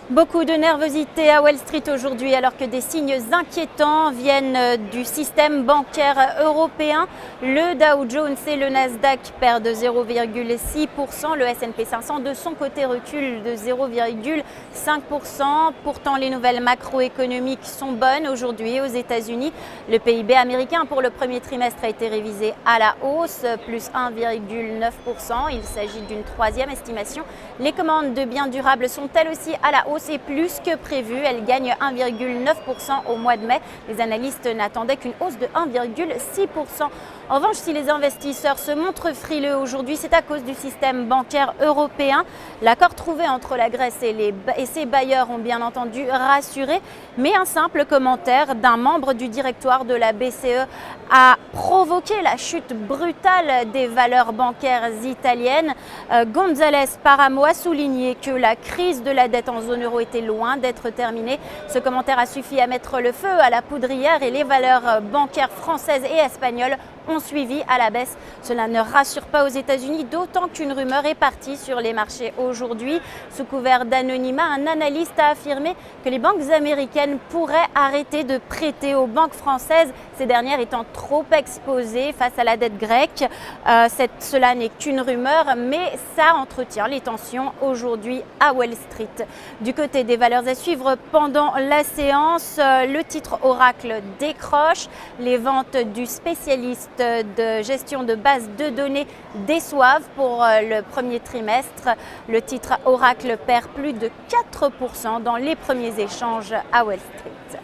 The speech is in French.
Beaucoup de nervosité à Wall Street aujourd'hui alors que des signes inquiétants viennent du système bancaire européen. Le Dow Jones et le Nasdaq perdent de 0,6%. Le S&P 500 de son côté recule de 0,5%. Pourtant, les nouvelles macroéconomiques sont bonnes aujourd'hui aux États-Unis. Le PIB américain pour le premier trimestre a été révisé à la hausse, plus 1,9%. Il s'agit d'une troisième estimation. Les commandes de biens durables sont elles aussi à la hausse et plus que prévu. Elle gagne 1,9% au mois de mai. Les analystes n'attendaient qu'une hausse de 1,6%. En revanche, si les investisseurs se montrent frileux aujourd'hui, c'est à cause du système bancaire européen. L'accord trouvé entre la Grèce et ses bailleurs ont bien entendu rassuré, mais un simple commentaire d'un membre du directoire de la BCE a provoqué la chute brutale des valeurs bancaires italiennes. González Páramo a souligné que la crise de la dette en zone euro était loin d'être terminée. Ce commentaire a suffi à mettre le feu à la poudrière et les valeurs bancaires françaises et espagnoles ont suivi à la baisse. Cela ne rassure pas aux États-Unis, d'autant qu'une rumeur est partie sur les marchés aujourd'hui. Sous couvert d'anonymat, un analyste a affirmé que les banques américaines pourraient arrêter de prêter aux banques françaises, ces dernières étant trop exposées face à la dette grecque. Cela n'est qu'une rumeur, mais ça entretient les tensions aujourd'hui à Wall Street. Du côté des valeurs à suivre pendant la séance, le titre Oracle décroche. Les ventes du spécialiste de gestion de bases de données déçoivent pour le premier trimestre. Le titre Oracle perd plus de 4% dans les premiers échanges à Wall Street.